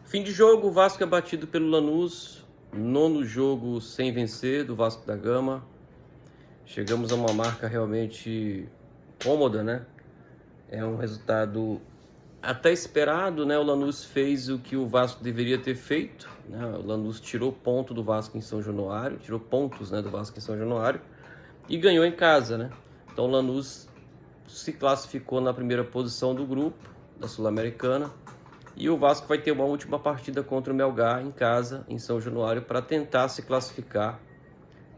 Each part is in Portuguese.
Fim de jogo, o Vasco é batido pelo Lanús, nono jogo sem vencer do Vasco da Gama. Chegamos a uma marca realmente cômoda, né? É um resultado até esperado, né? O Lanús fez o que o Vasco deveria ter feito, né? O Lanús tirou ponto do Vasco em São Januário, tirou pontos, né, do Vasco em São Januário e ganhou em casa, né? Então o Lanús se classificou na primeira posição do grupo da Sul-Americana. E o Vasco vai ter uma última partida contra o Melgar em casa, em São Januário, para tentar se classificar,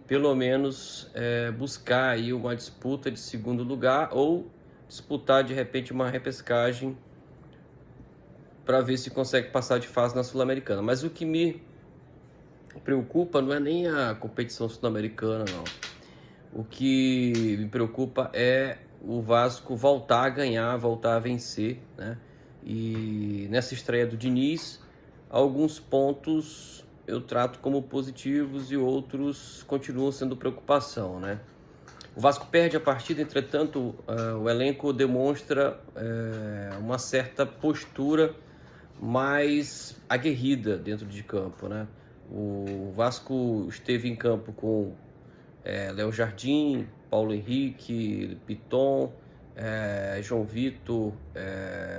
pelo menos buscar aí uma disputa de segundo lugar ou disputar de repente uma repescagem para ver se consegue passar de fase na Sul-Americana. Mas o que me preocupa não é nem a competição sul-americana, não. O que me preocupa é o Vasco voltar a ganhar, voltar a vencer, né? E nessa estreia do Diniz, alguns pontos eu trato como positivos e outros continuam sendo preocupação, né? O Vasco perde a partida, entretanto, o elenco demonstra uma certa postura mais aguerrida dentro de campo, né? O Vasco esteve em campo com Léo Jardim, Paulo Henrique, Piton, João Vitor,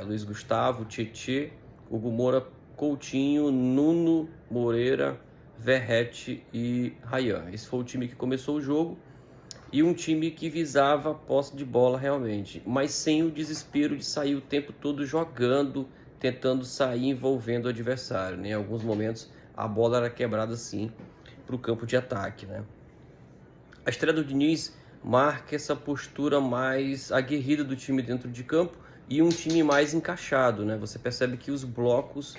Luiz Gustavo, Tietê, Hugo Moura, Coutinho, Nuno Moreira, Verratti e Ryan. Esse foi o time que começou o jogo e um time que visava a posse de bola realmente, mas sem o desespero de sair o tempo todo jogando, tentando sair envolvendo o adversário, né? Em alguns momentos a bola era quebrada assim para o campo de ataque, né? A estreia do Diniz marca essa postura mais aguerrida do time dentro de campo e um time mais encaixado, né? Você percebe que os blocos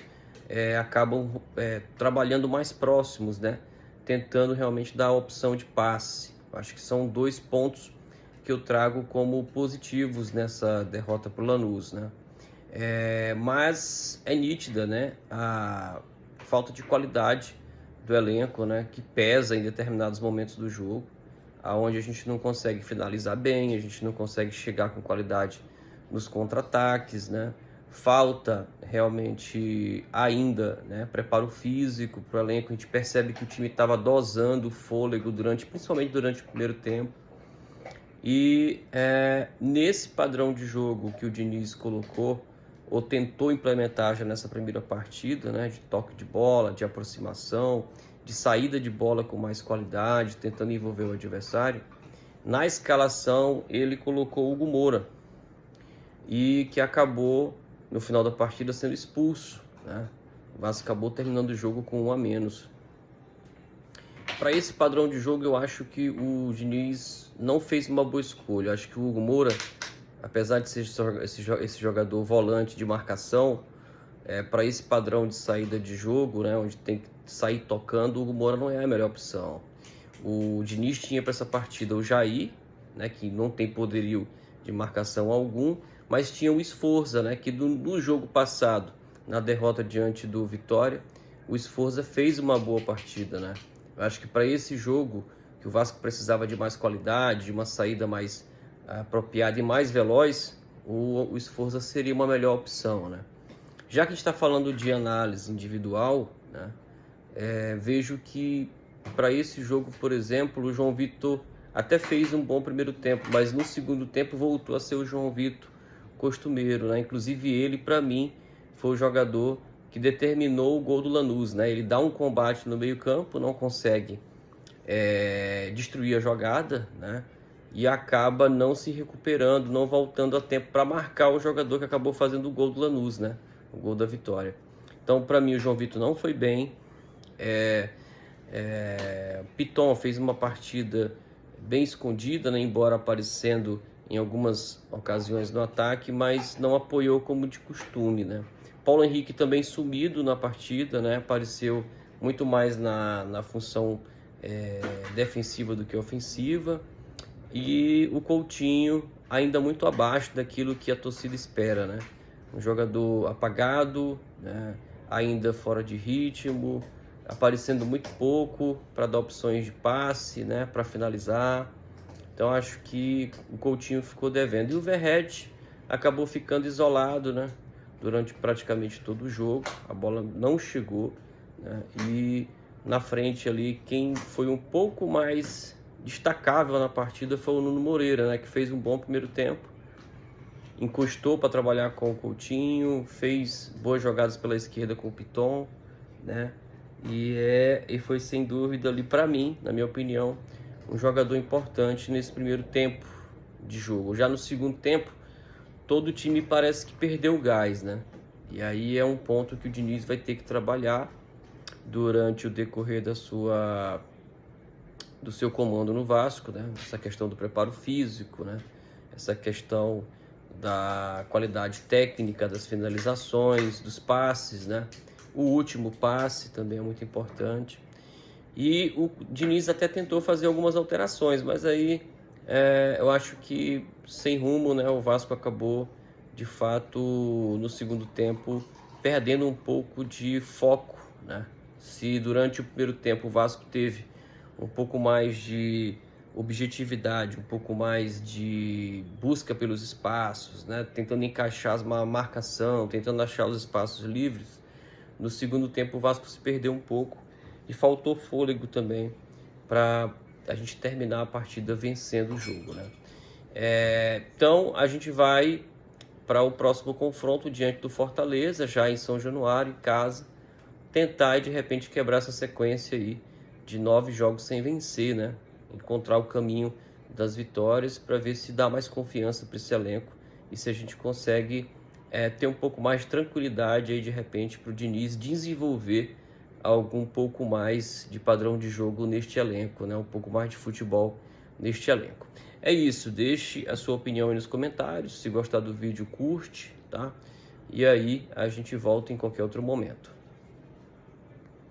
acabam trabalhando mais próximos, né? Tentando realmente dar a opção de passe. Acho que são dois pontos que eu trago como positivos nessa derrota para o Lanús, né? Mas é nítida, né? A falta de qualidade do elenco, né? Que pesa em determinados momentos do jogo, aonde a gente não consegue finalizar bem, a gente não consegue chegar com qualidade nos contra-ataques, né? Falta realmente ainda, né, preparo físico para o elenco. A gente percebe que o time estava dosando o fôlego principalmente durante o primeiro tempo. E nesse padrão de jogo que o Diniz colocou, ou tentou implementar já nessa primeira partida, né, de toque de bola, de aproximação, de saída de bola com mais qualidade, tentando envolver o adversário, na escalação ele colocou o Hugo Moura, e que acabou, no final da partida, sendo expulso, né? O Vasco acabou terminando o jogo com 1 a menos. Para esse padrão de jogo, eu acho que o Diniz não fez uma boa escolha. Eu acho que o Hugo Moura, apesar de ser esse jogador volante de marcação, para esse padrão de saída de jogo, né, onde tem que sair tocando, o Hugo Moura não é a melhor opção. O Diniz tinha para essa partida o Jair, né, que não tem poderio de marcação algum, mas tinha o Sforza, né, que no jogo passado, na derrota diante do Vitória, o Sforza fez uma boa partida, né? Eu acho que para esse jogo, que o Vasco precisava de mais qualidade, de uma saída mais apropriada e mais veloz, o Sforza seria uma melhor opção, né? Já que a gente está falando de análise individual, né, vejo que para esse jogo, por exemplo, o João Vitor até fez um bom primeiro tempo, mas no segundo tempo voltou a ser o João Vitor costumeiro, né? Inclusive ele, para mim, foi o jogador que determinou o gol do Lanús, né? Ele dá um combate no meio-campo, não consegue destruir a jogada, né? E acaba não se recuperando, não voltando a tempo para marcar o jogador que acabou fazendo o gol do Lanús, né? O gol da vitória. Então, para mim, o João Vitor não foi bem. Piton fez uma partida bem escondida, né? Embora aparecendo em algumas ocasiões no ataque, mas não apoiou como de costume, né? Paulo Henrique também sumido na partida, né? Apareceu muito mais na função defensiva do que ofensiva. E o Coutinho ainda muito abaixo daquilo que a torcida espera, né? Um jogador apagado, né? Ainda fora de ritmo, aparecendo muito pouco para dar opções de passe, né? Para finalizar. Então acho que o Coutinho ficou devendo. E o Verratti acabou ficando isolado, né? durante praticamente todo o jogo, a bola não chegou, né? E na frente ali, quem foi um pouco mais destacável na partida foi o Nuno Moreira, né? Que fez um bom primeiro tempo, encostou para trabalhar com o Coutinho, fez boas jogadas pela esquerda com o Piton, né? E foi sem dúvida ali, para mim, na minha opinião, um jogador importante nesse primeiro tempo de jogo. Já no segundo tempo, todo o time parece que perdeu o gás, né? E aí é um ponto que o Diniz vai ter que trabalhar durante o decorrer do seu comando no Vasco, né? Essa questão do preparo físico, né? Essa questão da qualidade técnica das finalizações, dos passes, né? O último passe também é muito importante. E o Diniz até tentou fazer algumas alterações, mas aí eu acho que sem rumo, né? O Vasco acabou, de fato, no segundo tempo, perdendo um pouco de foco, né? Se durante o primeiro tempo o Vasco teve um pouco mais de objetividade, um pouco mais de busca pelos espaços, né? Tentando encaixar uma marcação, tentando achar os espaços livres, no segundo tempo o Vasco se perdeu um pouco e faltou fôlego também para a gente terminar a partida vencendo o jogo, né? Então a gente vai para o próximo confronto diante do Fortaleza, já em São Januário, em casa, tentar e de repente quebrar essa sequência aí de 9 jogos sem vencer, né? Encontrar o caminho das vitórias para ver se dá mais confiança para esse elenco e se a gente consegue ter um pouco mais de tranquilidade aí de repente para o Diniz desenvolver algum pouco mais de padrão de jogo neste elenco, né? Um pouco mais de futebol neste elenco. É isso, deixe a sua opinião aí nos comentários, se gostar do vídeo curte, tá? E aí a gente volta em qualquer outro momento.